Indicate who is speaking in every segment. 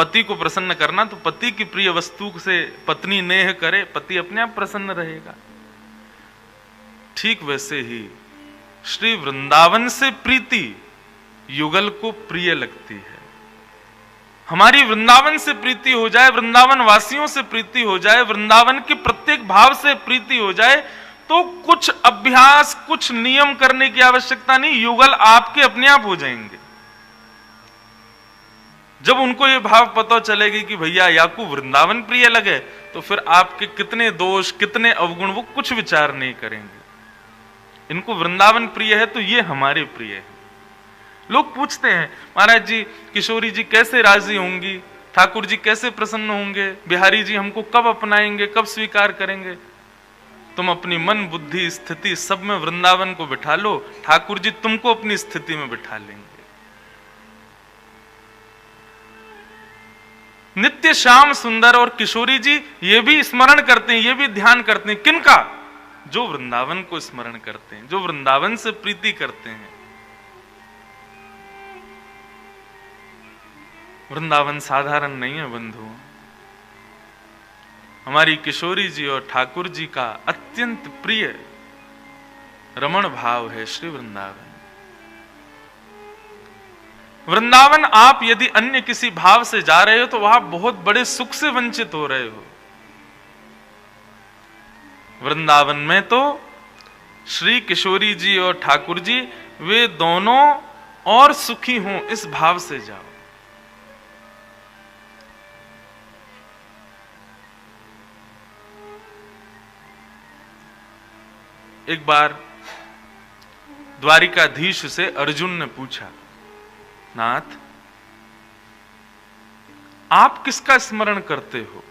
Speaker 1: पति को प्रसन्न करना, तो पति की प्रिय वस्तु से पत्नी नेह करे, पति अपने आप प्रसन्न रहेगा। ठीक वैसे ही श्री वृंदावन से प्रीति युगल को प्रिय लगती है। हमारी वृंदावन से प्रीति हो जाए, वृंदावन वासियों से प्रीति हो जाए, वृंदावन के प्रत्येक भाव से प्रीति हो जाए, तो कुछ अभ्यास, कुछ नियम करने की आवश्यकता नहीं, युगल आपके अपने आप हो जाएंगे। जब उनको ये भाव पता चलेगी कि भैया याकू वृंदावन प्रिय लगे, तो फिर आपके कितने दोष, कितने अवगुण, वो कुछ विचार नहीं करेंगे। इनको वृंदावन प्रिय है तो ये हमारे प्रिय है। लोग पूछते हैं, महाराज जी किशोरी जी कैसे राजी होंगी, ठाकुर जी कैसे प्रसन्न होंगे, बिहारी जी हमको कब अपनाएंगे, कब स्वीकार करेंगे। तुम अपनी मन बुद्धि स्थिति सब में वृंदावन को बिठा लो, ठाकुर जी तुमको अपनी स्थिति में बिठा लेंगे। नित्य श्याम सुंदर और किशोरी जी ये भी स्मरण करते हैं, ये भी ध्यान करते हैं। किनका? जो वृंदावन को स्मरण करते हैं, जो वृंदावन से प्रीति करते हैं। वृंदावन साधारण नहीं है बंधु। हमारी किशोरी जी और ठाकुर जी का अत्यंत प्रिय रमण भाव है श्री वृंदावन। वृंदावन आप यदि अन्य किसी भाव से जा रहे हो तो वहां बहुत बड़े सुख से वंचित हो रहे हो। वृंदावन में तो श्री किशोरी जी और ठाकुर जी वे दोनों और सुखी हों, इस भाव से जाओ। एक बार द्वारिकाधीश से अर्जुन ने पूछा, नाथ आप किसका स्मरण करते हो?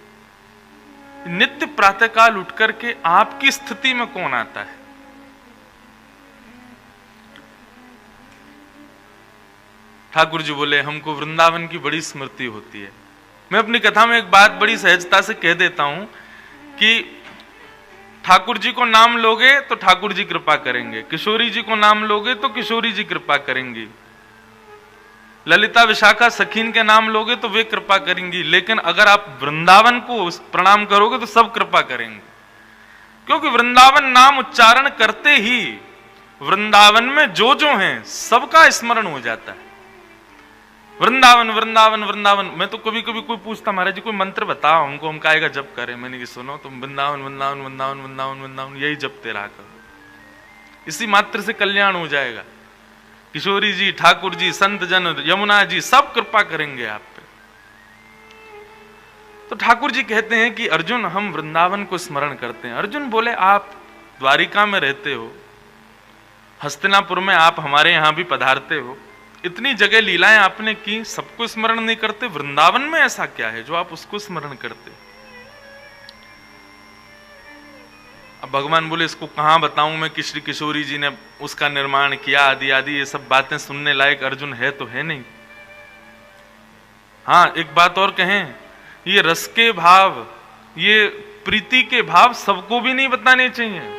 Speaker 1: नित्य प्रातःकाल उठ करके आपकी स्थिति में कौन आता है? ठाकुर जी बोले, हमको वृंदावन की बड़ी स्मृति होती है। मैं अपनी कथा में एक बात बड़ी सहजता से कह देता हूं कि ठाकुर जी को नाम लोगे तो ठाकुर जी कृपा करेंगे, किशोरी जी को नाम लोगे तो किशोरी जी कृपा करेंगी, ललिता विशाखा सखीन के नाम लोगे तो वे कृपा करेंगी, लेकिन अगर आप वृंदावन को प्रणाम करोगे तो सब कृपा करेंगे। क्योंकि वृंदावन नाम उच्चारण करते ही वृंदावन में जो हैं सबका स्मरण हो जाता है। वृंदावन वृंदावन वृंदावन। मैं तो कभी कभी कोई पूछता, महाराज जी कोई मंत्र बताओ हमको, हम काहेगा जप करें। मैंने कि सुनो, तुम वृंदावन वृंदावन वृंदावन वृंदावन वृंदावन यही जपते रहा करो, इसी मात्र से कल्याण हो जाएगा। किशोरी जी, ठाकुर जी, संत जन, यमुना जी सब कृपा करेंगे आप पे। तो ठाकुर जी कहते हैं कि अर्जुन हम वृंदावन को स्मरण करते हैं। अर्जुन बोले, आप द्वारिका में रहते हो, हस्तिनापुर में आप हमारे यहां भी पधारते हो, इतनी जगह लीलाएं आपने की, सबको स्मरण नहीं करते? वृंदावन में ऐसा क्या है जो आप उसको स्मरण करते? अब भगवान बोले, इसको कहां बताऊं मैं कि श्री किशोरी जी ने उसका निर्माण किया, आदि आदि ये सब बातें सुनने लायक अर्जुन है तो है नहीं। हाँ, एक बात और कहें, ये रस के भाव, ये प्रीति के भाव सबको भी नहीं बताने चाहिए।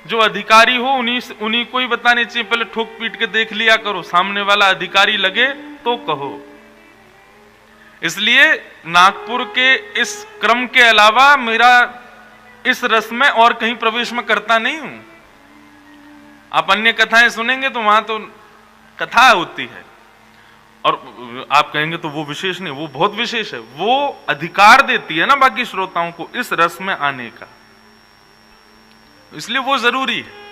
Speaker 1: जो अधिकारी हो उन्हीं को ही बताने चाहिए। पहले ठोक पीट के देख लिया करो, सामने वाला अधिकारी लगे तो कहो। इसलिए नागपुर के इस क्रम के अलावा मेरा इस रस में और कहीं प्रवेश में करता नहीं हूं। आप अन्य कथाएं सुनेंगे तो वहां तो कथा होती है, और आप कहेंगे तो वो विशेष नहीं, वो बहुत विशेष है। वो अधिकार देती है ना बाकी श्रोताओं को इस रस में आने का, इसलिए वो जरूरी है।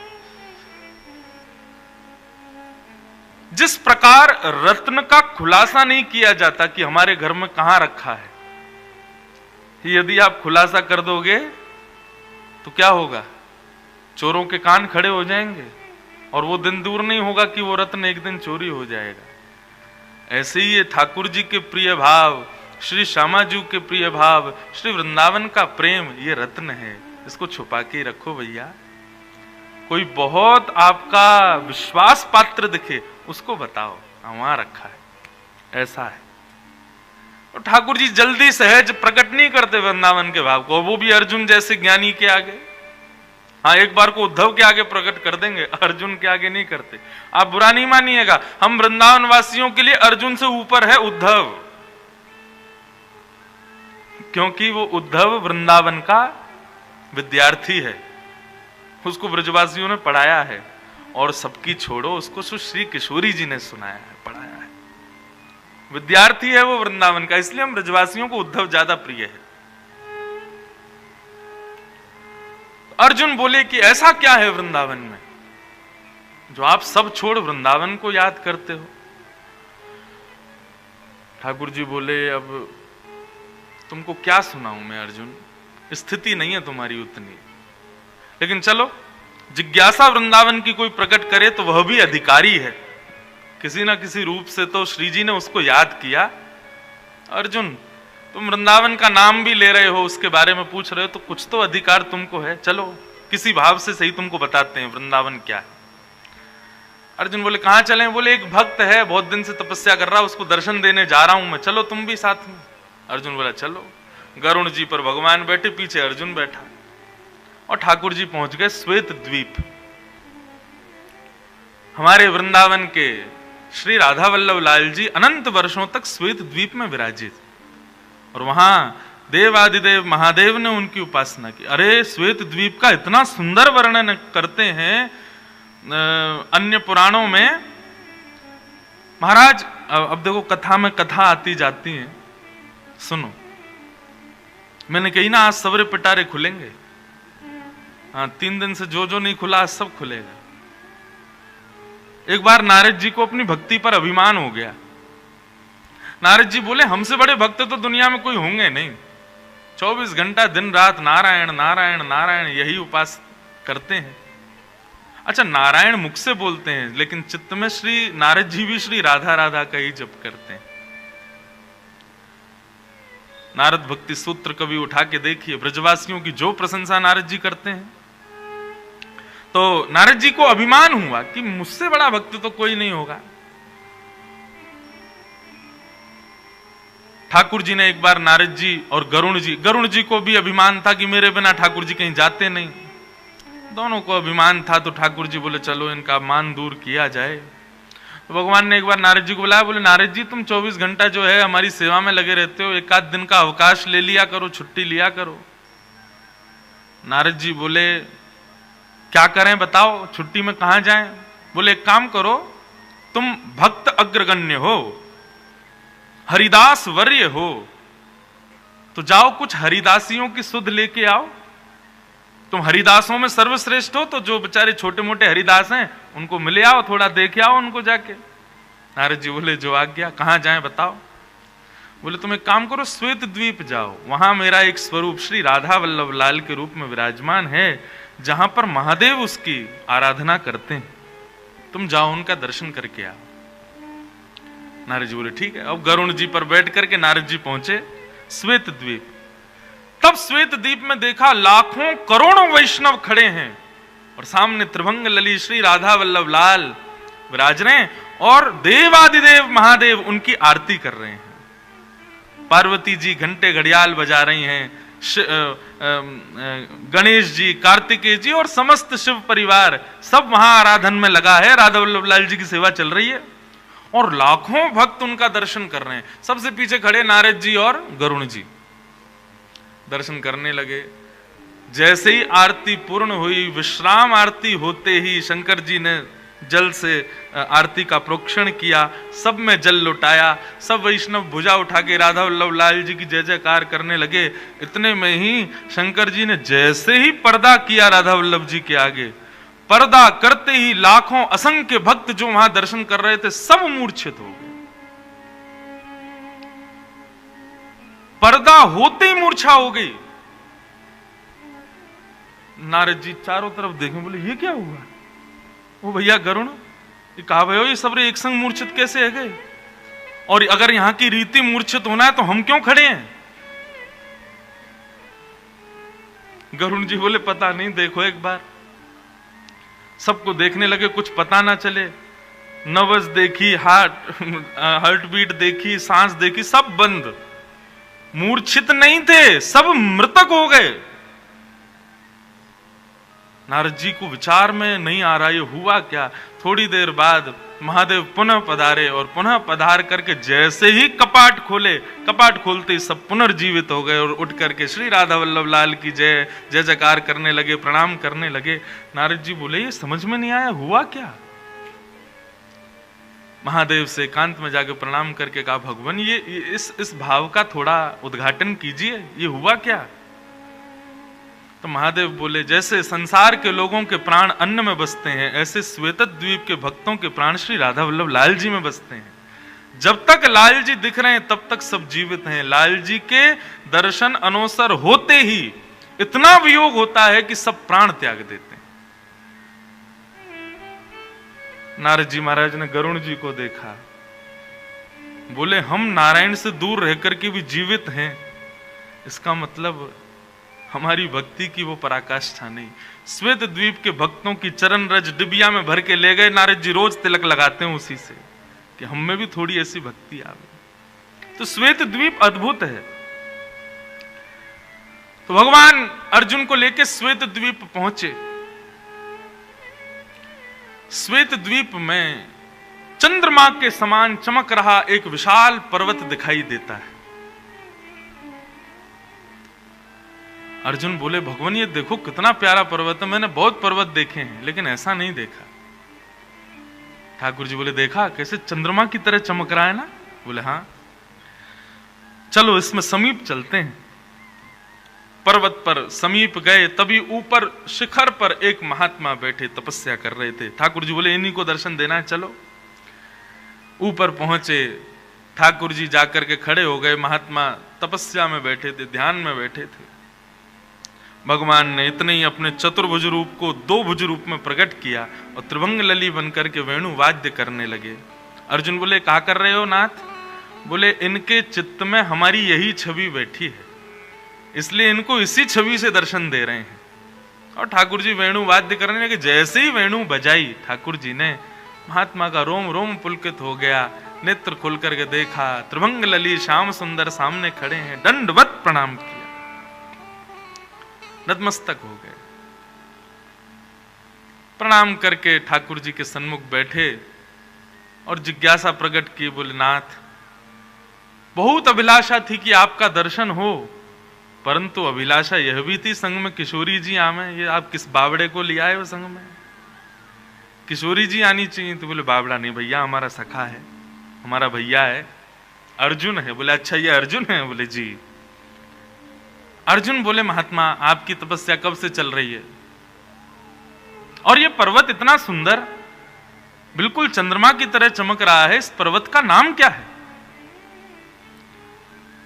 Speaker 1: जिस प्रकार रत्न का खुलासा नहीं किया जाता कि हमारे घर में कहां रखा है, यदि आप खुलासा कर दोगे तो क्या होगा? चोरों के कान खड़े हो जाएंगे, और वो दिन दूर नहीं होगा कि वो रत्न एक दिन चोरी हो जाएगा। ऐसे ही ये ठाकुर जी के प्रिय भाव, श्री श्यामा जी के प्रिय भाव, श्री वृंदावन का प्रेम, ये रत्न है, इसको छुपा के रखो भैया। कोई बहुत आपका विश्वास पात्र दिखे उसको बताओ, वहां रखा है, ऐसा है। और ठाकुर जी जल्दी सहज प्रकट नहीं करते वृंदावन के भाव को, वो भी अर्जुन जैसे ज्ञानी के आगे। हाँ, एक बार को उद्धव के आगे प्रकट कर देंगे, अर्जुन के आगे नहीं करते। आप बुरा नहीं मानिएगा, हम वृंदावन वासियों के लिए अर्जुन से ऊपर है उद्धव। क्योंकि वो उद्धव वृंदावन का विद्यार्थी है, उसको ब्रजवासियों ने पढ़ाया है, और सबकी छोड़ो उसको श्री किशोरी जी ने सुनाया है, पढ़ाया है। विद्यार्थी है वो वृंदावन का, इसलिए हम ब्रजवासियों को उद्धव ज्यादा प्रिय है। अर्जुन बोले कि ऐसा क्या है वृंदावन में जो आप सब छोड़ वृंदावन को याद करते हो? ठाकुर जी बोले, अब तुमको क्या सुनाऊं मैं अर्जुन, स्थिति नहीं है तुम्हारी उतनी, लेकिन चलो जिज्ञासा वृंदावन की कोई प्रकट करे तो वह भी अधिकारी है, किसी ना किसी रूप से तो श्री जी ने उसको याद किया। अर्जुन तुम वृंदावन का नाम भी ले रहे हो, उसके बारे में पूछ रहे हो, तो कुछ तो अधिकार तुमको है, चलो किसी भाव से सही तुमको बताते हैं वृंदावन क्या है। अर्जुन बोले कहां चलें? बोले एक भक्त है, बहुत दिन से तपस्या कर रहा, उसको दर्शन देने जा रहा हूं मैं, चलो तुम भी साथ में। अर्जुन बोला चलो। गरुण जी पर भगवान बैठे, पीछे अर्जुन बैठा, और ठाकुर जी पहुंच गए श्वेत द्वीप। हमारे वृंदावन के श्री राधा वल्लभ लाल जी अनंत वर्षों तक श्वेत द्वीप में विराजित, और वहां देवादिदेव महादेव ने उनकी उपासना की। अरे श्वेत द्वीप का इतना सुंदर वर्णन करते हैं अन्य पुराणों में महाराज। अब देखो कथा में कथा आती जाती है, सुनो। मैंने कही ना आज सवरे पिटारे खुलेंगे, हाँ 3 दिन से जो नहीं खुला आज सब खुलेगा। एक बार नारद जी को अपनी भक्ति पर अभिमान हो गया। नारद जी बोले हमसे बड़े भक्त तो दुनिया में कोई होंगे नहीं, 24 घंटा दिन रात नारायण नारायण नारायण यही उपास करते हैं। अच्छा नारायण मुख से बोलते हैं, लेकिन चित्त में श्री नारद जी भी श्री राधा राधा का ही जप करते हैं। नारद भक्ति सूत्र कभी उठा के देखिए, ब्रजवासियों की जो प्रशंसा नारद जी करते हैं, तो नारद जी को अभिमान हुआ कि मुझसे बड़ा भक्त तो कोई नहीं होगा। ठाकुर जी ने एक बार नारद जी और गरुण जी को भी अभिमान था कि मेरे बिना ठाकुर जी कहीं जाते नहीं, दोनों को अभिमान था। तो ठाकुर जी बोले चलो इनका मान दूर किया जाए। तो भगवान ने एक बार नारद जी को बुलाया, बोले नारद जी तुम 24 घंटा जो है हमारी सेवा में लगे रहते हो, एक आध दिन का अवकाश ले लिया करो, छुट्टी लिया करो। नारद जी बोले क्या करें बताओ, छुट्टी में कहां जाएं? बोले एक काम करो, तुम भक्त अग्रगण्य हो, हरिदास वर्य हो, तो जाओ कुछ हरिदासियों की सुध लेके आओ। तुम हरिदासों में सर्वश्रेष्ठ हो, तो जो बेचारे छोटे मोटे हरिदास हैं उनको मिले आओ, थोड़ा देखे आओ उनको जाके। नारद जी बोले जो आज्ञा, कहां जाएं बताओ? बोले तुम एक काम करो, श्वेत द्वीप जाओ, वहां मेरा एक स्वरूप श्री राधा वल्लभ लाल के रूप में विराजमान है, जहां पर महादेव उसकी आराधना करते हैं, तुम जाओ उनका दर्शन करके आओ। नारद जी बोले ठीक है। अब गरुण जी पर बैठ करके नारद जी पहुंचे श्वेत द्वीप। तब श्वेत द्वीप में देखा लाखों करोड़ों वैष्णव खड़े हैं, और सामने त्रिभंग लली श्री राधा वल्लभ लाल विराज रहे हैं, और देवादिदेव महादेव उनकी आरती कर रहे हैं। पार्वती जी घंटे घड़ियाल बजा रही हैं, गणेश जी, कार्तिकेय जी और समस्त शिव परिवार सब वहां आराधन में लगा है, राधा वल्लभ लाल जी की सेवा चल रही है, और लाखों भक्त उनका दर्शन कर रहे हैं। सबसे पीछे खड़े नारद जी और गरुण जी दर्शन करने लगे। जैसे ही आरती पूर्ण हुई, विश्राम आरती होते ही शंकर जी ने जल से आरती का प्रोक्षण किया, सब में जल लुटाया, सब वैष्णव भुजा उठा के राधा वल्लभ लाल जी की जय जयकार करने लगे। इतने में ही शंकर जी ने जैसे ही पर्दा किया राधा वल्लभ जी के आगे, पर्दा करते ही लाखों असंख्य भक्त जो वहां दर्शन कर रहे थे सब मूर्छित हो गए। पर्दा होते ही मूर्छा हो गई। नारद जी चारों तरफ देखे, बोले ये क्या हुआ? वो भैया गरुण, ये कहा भयो ये सब एक संग मूर्छित कैसे है गए? और अगर यहां की रीति मूर्छित होना है तो हम क्यों खड़े हैं? गरुण जी बोले पता नहीं, देखो एक बार। सबको देखने लगे, कुछ पता ना चले। नब्ज देखी, हार्ट बीट देखी, सांस देखी, सब बंद। मूर्छित नहीं थे, सब मृतक हो गए। नारद जी को विचार में नहीं आ रहा ये हुआ क्या। थोड़ी देर बाद महादेव पुनः पधारे और पुनः पधार करके जैसे ही कपाट खोले, कपाट खोलते ही सब पुनर्जीवित हो गए और उठ करके श्री राधा वल्लभ लाल की जय जय जयकार करने लगे, प्रणाम करने लगे। नारद जी बोले ये समझ में नहीं आया, हुआ क्या? महादेव से एकांत में जाके प्रणाम करके कहा भगवान ये इस भाव का थोड़ा उद्घाटन कीजिए, ये हुआ क्या? तो महादेव बोले जैसे संसार के लोगों के प्राण अन्न में बसते हैं, ऐसे श्वेतद्वीप के भक्तों के प्राण श्री राधा वल्लभ लाल जी में बसते हैं। जब तक लाल जी दिख रहे हैं तब तक सब जीवित हैं। लाल जी के दर्शन अनोसर होते ही इतना वियोग होता है कि सब प्राण त्याग देते हैं। नारद जी महाराज ने गरुण जी को देखा, बोले हम नारायण से दूर रह करके भी जीवित हैं, इसका मतलब हमारी भक्ति की वो पराकाष्ठा नहीं। श्वेत द्वीप के भक्तों की चरण रज डिबिया में भर के ले गए। नारद जी रोज तिलक लगाते हैं उसी से कि हम में भी थोड़ी ऐसी भक्ति आवे। तो श्वेत द्वीप अद्भुत है। तो भगवान अर्जुन को लेकर श्वेत द्वीप पहुंचे। श्वेत द्वीप में चंद्रमा के समान चमक रहा एक विशाल पर्वत दिखाई देता है। अर्जुन बोले भगवान ये देखो कितना प्यारा पर्वत है, मैंने बहुत पर्वत देखे हैं लेकिन ऐसा नहीं देखा। ठाकुर जी बोले देखा कैसे चंद्रमा की तरह चमक रहा है ना? बोले हाँ, चलो इसमें समीप चलते हैं। पर्वत पर समीप गए, तभी ऊपर शिखर पर एक महात्मा बैठे तपस्या कर रहे थे। ठाकुर जी बोले इन्हीं को दर्शन देना है, चलो। ऊपर पहुंचे, ठाकुर जी जाकर के खड़े हो गए। महात्मा तपस्या में बैठे थे, ध्यान में बैठे थे। भगवान ने इतने ही अपने चतुर्भुज रूप को दो भुज रूप में प्रकट किया और त्रिभंग लली बनकर के वेणु वाद्य करने लगे। अर्जुन बोले क्या कर रहे हो नाथ? बोले इनके चित्त में हमारी यही छवि बैठी है, इसलिए इनको इसी छवि से दर्शन दे रहे हैं। और ठाकुर जी वेणु वाद्य करने लगे। जैसे ही वेणु बजाई ठाकुर जी ने, महात्मा का रोम रोम पुलकित हो गया। नेत्र खोल करके देखा, त्रिभंग लली श्याम सुंदर सामने खड़े हैं। दंडवत प्रणाम किया, नतमस्तक हो गए। प्रणाम करके ठाकुर जी के सन्मुख बैठे और जिज्ञासा प्रकट की। बोले नाथ बहुत अभिलाषा थी कि आपका दर्शन हो, परंतु अभिलाषा यह भी थी संग में किशोरी जी आवे। ये आप किस बावड़े को ले आए हो संग में? किशोरी जी आनी चाहिए। तो बोले बावड़ा नहीं भैया, हमारा सखा है, हमारा भैया है, अर्जुन है। बोले अच्छा ये अर्जुन है? बोले जी। अर्जुन बोले महात्मा आपकी तपस्या कब से चल रही है? और ये पर्वत इतना सुंदर बिल्कुल चंद्रमा की तरह चमक रहा है, इस पर्वत का नाम क्या है?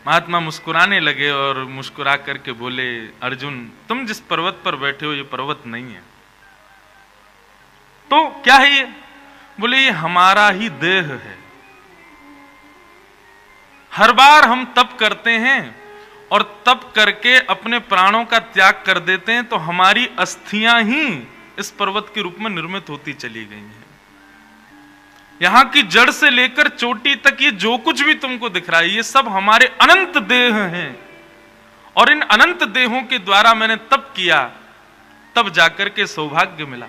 Speaker 1: महात्मा मुस्कुराने लगे और मुस्कुरा करके बोले अर्जुन तुम जिस पर्वत पर बैठे हो ये पर्वत नहीं है। तो क्या है ये? बोले ये हमारा ही देह है। हर बार हम तप करते हैं और तप करके अपने प्राणों का त्याग कर देते हैं, तो हमारी अस्थियां ही इस पर्वत के रूप में निर्मित होती चली गई हैं। यहां की जड़ से लेकर चोटी तक ये जो कुछ भी तुमको दिख रहा है ये सब हमारे अनंत देह हैं, और इन अनंत देहों के द्वारा मैंने तप किया, तब जाकर के सौभाग्य मिला।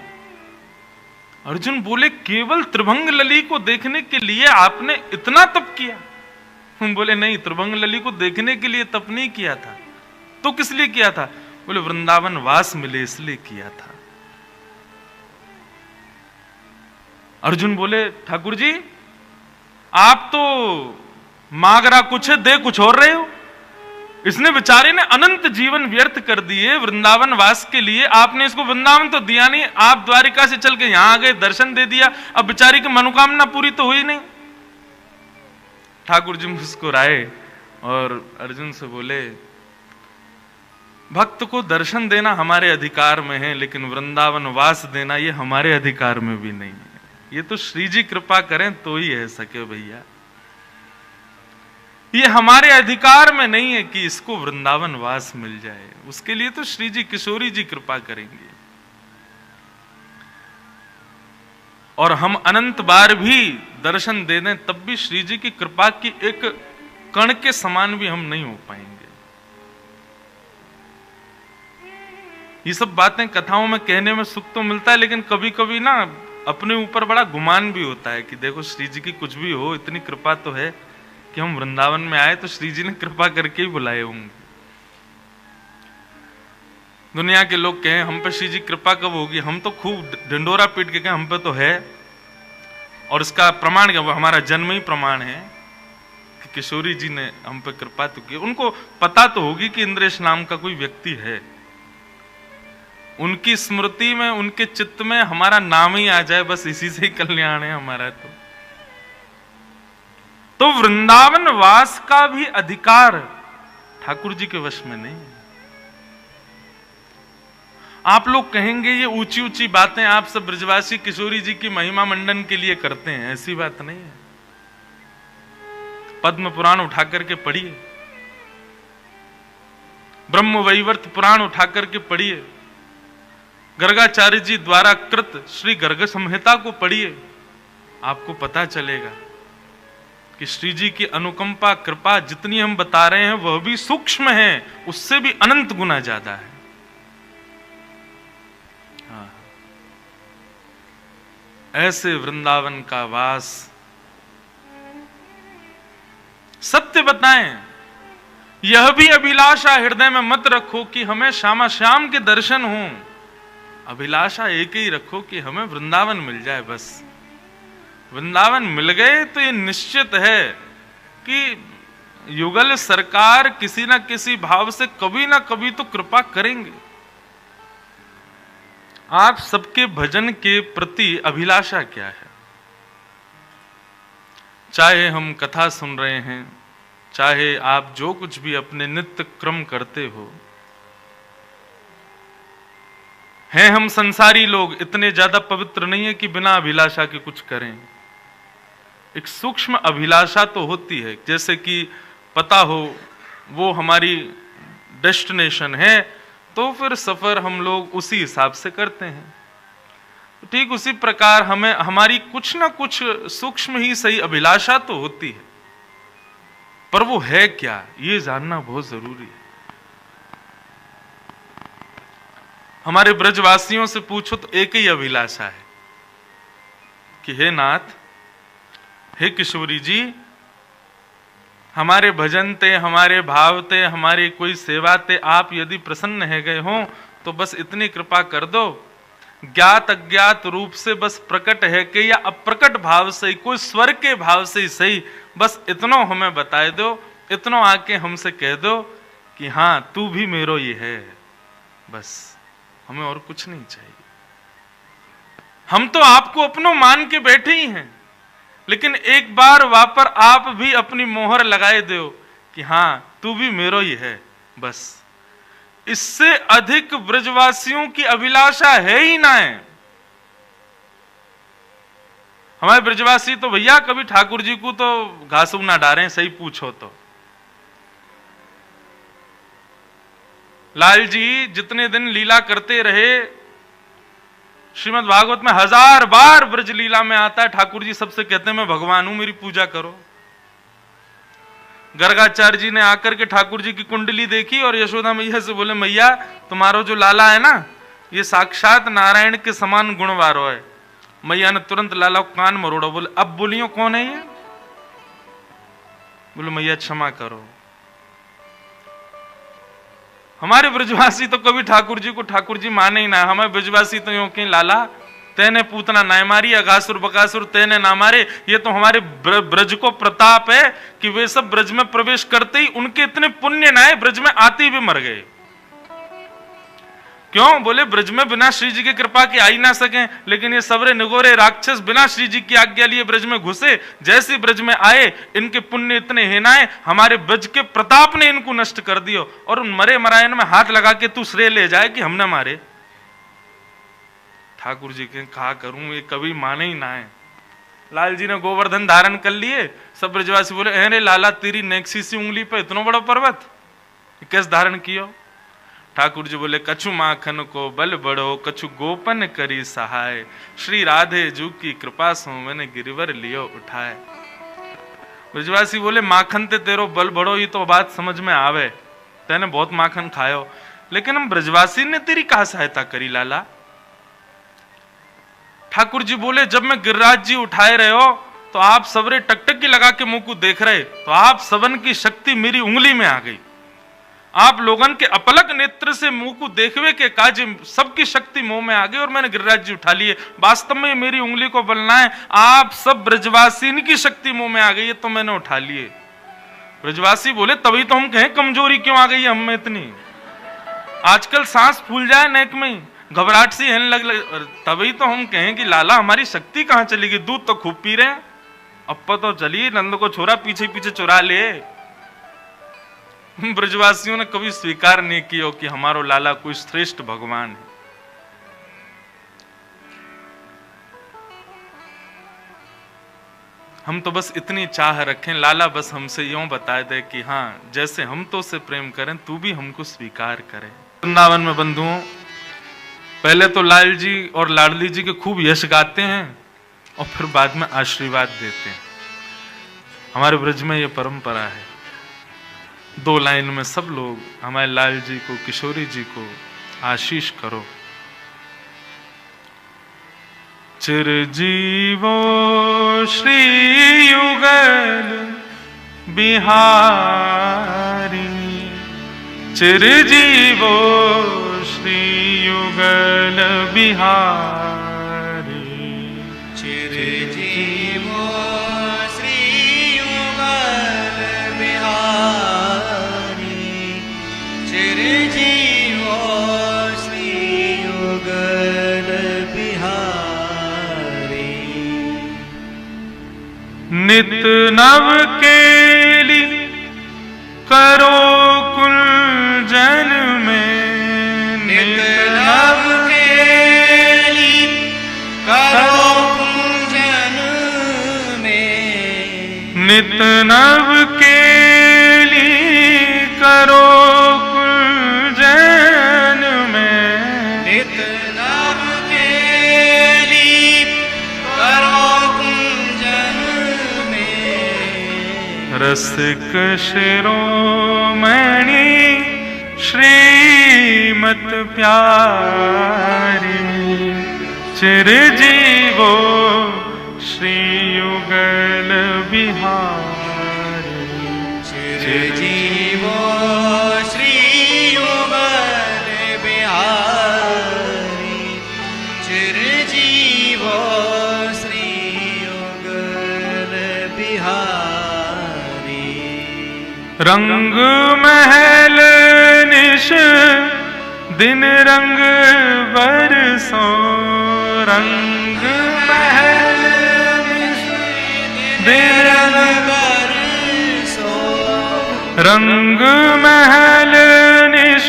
Speaker 1: अर्जुन बोले केवल त्रिभंग लली को देखने के लिए आपने इतना तप किया? हम बोले नहीं, त्रिभंग लली को देखने के लिए तप नहीं किया था। तो किस लिए किया था? बोले वृंदावन वास मिले इसलिए किया था। अर्जुन बोले ठाकुर जी आप तो मांगरा कुछ है दे कुछ और रहे हो। इसने बेचारे ने अनंत जीवन व्यर्थ कर दिए वृंदावन वास के लिए, आपने इसको वृंदावन तो दिया नहीं, आप द्वारिका से चल के यहां आ गए, दर्शन दे दिया, अब बेचारी की मनोकामना पूरी तो हुई नहीं। ठाकुर जी मुस्कुराए और अर्जुन से बोले भक्त को दर्शन देना हमारे अधिकार में है, लेकिन वृंदावन वास देना ये हमारे अधिकार में भी नहीं है। ये तो श्री जी कृपा करें तो ही है सके भैया, ये हमारे अधिकार में नहीं है कि इसको वृंदावन वास मिल जाए। उसके लिए तो श्री जी किशोरी जी कृपा करेंगे, और हम अनंत बार भी दर्शन दे दें तब भी श्री जी की कृपा की एक कण के समान भी हम नहीं हो पाएंगे। ये सब बातें कथाओं में कहने में सुख तो मिलता है, लेकिन कभी कभी ना अपने ऊपर बड़ा गुमान भी होता है कि देखो श्री जी की कुछ भी हो, इतनी कृपा तो है कि हम वृंदावन में आए तो श्री जी ने कृपा करके ही बुलाए होंगे। दुनिया के लोग कहें हम पे श्री जी कृपा कब होगी, हम तो खूब ढिंडोरा पीट के कहें हम पे तो है, और इसका प्रमाण क्या, हमारा जन्म ही प्रमाण है कि किशोरी जी ने हम पे कृपा तो की। उनको पता तो होगी कि इंद्रेश नाम का कोई व्यक्ति है, उनकी स्मृति में, उनके चित्त में हमारा नाम ही आ जाए, बस इसी से ही कल्याण है हमारा। तो वृंदावन वास का भी अधिकार ठाकुर जी के वश में नहीं। आप लोग कहेंगे ये ऊंची ऊंची बातें आप सब ब्रजवासी किशोरी जी की महिमा मंडन के लिए करते हैं, ऐसी बात नहीं है। पद्म पुराण उठा करके पढ़िए, ब्रह्म वैवर्त पुराण उठा करके पढ़िए, गर्गाचार्य जी द्वारा कृत श्री गर्ग संहिता को पढ़िए, आपको पता चलेगा कि श्री जी की अनुकंपा कृपा जितनी हम बता रहे हैं वह भी सूक्ष्म है, उससे भी अनंत गुना ज्यादा है। हाँ। ऐसे वृंदावन का वास, सत्य बताएं, यह भी अभिलाषा हृदय में मत रखो कि हमें श्यामा श्याम के दर्शन हों, अभिलाषा एक ही रखो कि हमें वृंदावन मिल जाए। बस वृंदावन मिल गए तो ये निश्चित है कि युगल सरकार किसी ना किसी भाव से कभी ना कभी तो कृपा करेंगे। आप सबके भजन के प्रति अभिलाषा क्या है? चाहे हम कथा सुन रहे हैं, चाहे आप जो कुछ भी अपने नित्य क्रम करते हो, हैं हम संसारी लोग इतने ज्यादा पवित्र नहीं है कि बिना अभिलाषा के कुछ करें। एक सूक्ष्म अभिलाषा तो होती है, जैसे कि पता हो वो हमारी डेस्टिनेशन है तो फिर सफर हम लोग उसी हिसाब से करते हैं। ठीक उसी प्रकार हमें हमारी कुछ ना कुछ सूक्ष्म ही सही अभिलाषा तो होती है, पर वो है क्या ये जानना बहुत जरूरी है। हमारे ब्रजवासियों से पूछो तो एक ही अभिलाषा है कि हे नाथ, हे किशोरी जी, हमारे भजन ते, हमारे भाव ते, हमारी कोई सेवा ते आप यदि प्रसन्न है गए हो तो बस इतनी कृपा कर दो, ज्ञात अज्ञात रूप से बस प्रकट है कि या अप्रकट भाव से, कोई स्वर के भाव से ही सही, बस इतनो हमें बताए दो, इतनो आके हमसे कह दो कि हाँ तू भी मेरो ये है। बस हमें और कुछ नहीं चाहिए। हम तो आपको अपनों मान के बैठे ही हैं, लेकिन एक बार वापर आप भी अपनी मोहर लगाए दो कि हाँ तू भी मेरो ही है। बस इससे अधिक ब्रजवासियों की अभिलाषा है ही ना है। हमारे ब्रजवासी तो भैया कभी ठाकुर जी को तो घासू ना डालें, सही पूछो तो। लाल जी जितने दिन लीला करते रहे, श्रीमद् भागवत में 1000 बार ब्रज लीला में आता है, ठाकुर जी सबसे कहते हैं मैं भगवान हूं, मेरी पूजा करो। गर्गाचार्य जी ने आकर के ठाकुर जी की कुंडली देखी और यशोदा मैया से बोले मैया तुम्हारा जो लाला है ना ये साक्षात नारायण के समान गुण वारो है। मैया ने तुरंत लाला को कान मरोड़ा, बोले अब बोलियो कौन है ये? बोले मैया क्षमा करो। हमारे ब्रजवासी तो कभी ठाकुर जी को ठाकुर जी माने ही ना। हमारे ब्रजवासी तो यूं कि लाला तेने पूतना ना मारी, अगासुर बकासुर तेने ना मारे। ये तो हमारे ब्रज को प्रताप है कि वे सब ब्रज में प्रवेश करते ही उनके इतने पुण्य ना है, ब्रज में आते ही भी मर गए। क्यों? बोले ब्रज में बिना श्री जी की कृपा के आ ही ना सके, लेकिन ये सबरे निगोरे राक्षस बिना श्री जी की आज्ञा लिए ब्रज में घुसे, जैसे ब्रज में आए इनके पुण्य इतने हेनाए, हमारे ब्रज के प्रताप ने इनको नष्ट कर दियो। और उन मरे मरायन में हाथ लगा के तू श्रेय ले जाए कि हमने मारे। ठाकुर जी के कहा करूं, ये कभी माने ही ना है। लाल जी ने गोवर्धन धारण कर लिए, सब ब्रजवासी बोले अरे लाला तेरी नेक्सी सी उंगली पे इतना बड़ा पर्वत कैसे धारण कियो? ठाकुर जी बोले कछु माखन को बल बढ़ो, कछु गोपन करी सहाय, श्री राधे जू की कृपा सो मैंने गिरिवर लियो उठाए। ब्रजवासी बोले माखन ते तेरो बल बढ़ो, ये तो बात समझ में आवे, तेने बहुत माखन खायो, लेकिन हम ब्रजवासी ने तेरी कहा सहायता करी लाला? ठाकुर जी बोले, जब मैं गिरिराज जी उठाए रहे हो तो आप सबरे टकटकी लगा के मुंह को देख रहे, तो आप सबन की शक्ति मेरी उंगली में आ गई। आप लोगन के अपलक नेत्र से मुंह को देखवे के काज सबकी शक्ति मुंह में आ गई और मैंने गिरिराज जी उठा लिए। वास्तव में मेरी उंगली को बलना है, आप सब ब्रजवासी की शक्ति मुंह में आ गई है तो मैंने उठा लिए। ब्रजवासी बोले, तभी तो हम कहें कमजोरी क्यों आ गई है हम में इतनी, आजकल सांस फूल जाए नेक में, घबराहट सी है लग। तभी तो हम कहें कि लाला हमारी शक्ति कहां चली गई, दूध तो खूब पी रहे हैं, अब तो चलिए नंद को छोरा पीछे पीछे चुरा ले। ब्रजवासियों ने कभी स्वीकार नहीं किया कि हमारो लाला कोई श्रेष्ठ भगवान है। हम तो बस इतनी चाह रखें, लाला बस हमसे यूं बता दे कि हाँ, जैसे हम तो उसे प्रेम करें तू भी हमको स्वीकार करे। वृंदावन में बंधुओं, पहले तो लाल जी और लाडली जी के खूब यश गाते हैं और फिर बाद में आशीर्वाद देते हैं। हमारे ब्रज में ये परंपरा है, 2 लाइन में सब लोग हमारे लाल जी को, किशोरी जी को आशीष करो। चिरजीवो श्री युगल बिहारी, चिरजीवो श्री युगल बिहारी,
Speaker 2: चिरजीवो श्री युगल बिहारी, चिरजीवो श्री युगल बिहारी।
Speaker 1: नित नव केली करो कुंजन में,
Speaker 2: नित नव केली करो कुंजन में,
Speaker 1: नित नव केली करो कुंजन में,
Speaker 2: नित नव केली करो कुंजन में।
Speaker 1: रसिक शिरोमणि श्रीमत प्यारी, चिरजीवो श्री युगल बिहारी,
Speaker 2: चिरजीवो श्री युगल बिहारी, चिरजीवो श्री युगल बिहारी।
Speaker 1: रंग महल निश दिन रंग बरसो, रंग महल निश दिन रंग
Speaker 2: बरसो,
Speaker 1: रंग महल निश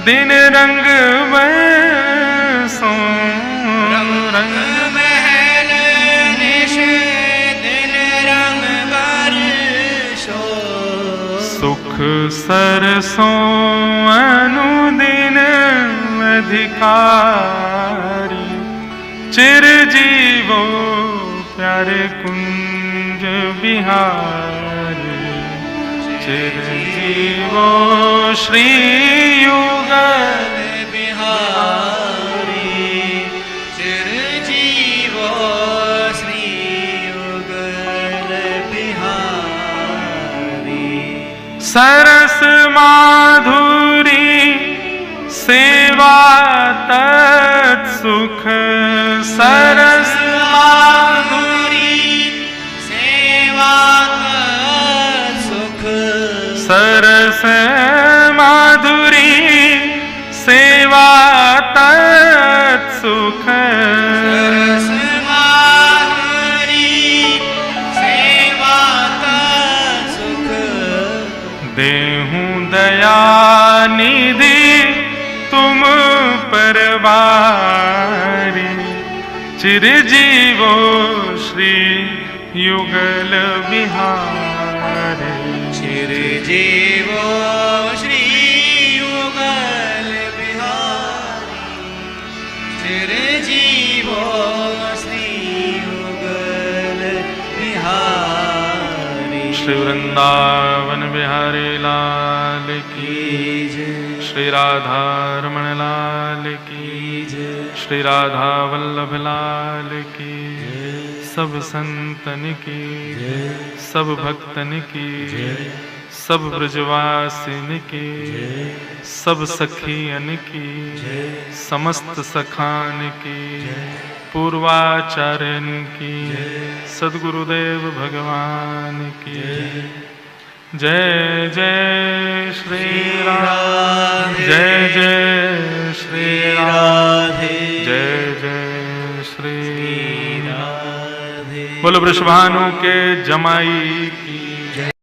Speaker 1: दिन रंग बरसो,
Speaker 2: रंग महल निश दिन रंग बरसो।
Speaker 1: सुख सरसों अनुदिन अधिकारी, चिरजीवो प्यारे कुंज बिहारी, चिरजीवो श्री युगल
Speaker 2: बिहारी, चिरजीवो श्री युगल बिहारी।
Speaker 1: सरस माधुरी सेवा तत्सुख, सरस
Speaker 2: माधुरी सेवा तत्सुख,
Speaker 1: सरस माधुरी सेवा तत्सुख,
Speaker 2: सरस माधुरी सेवा तत्सुख।
Speaker 1: देहूं दया निधि तुम पर बारी, चिरजीवो श्री युगल बिहारी,
Speaker 2: चिरजीवो श्री युगल बिहारी, चिरजीवो श्री युगल बिहारी।
Speaker 1: श्री वृंदावन बिहारी लाल की जय, श्री राधा रमण लाल की जय, श्री राधा वल्लभ लाल की, सब संतन की, सब भक्तन की, सब ब्रजवासिन की, सब सखियन की, समस्त सखान की, पूर्वाचार्यन की, सद्गुरुदेव भगवान की। जय जय श्री राम, जय जय श्री राम, जय जय श्री राम। बोलो वृषभानु के जमाई की।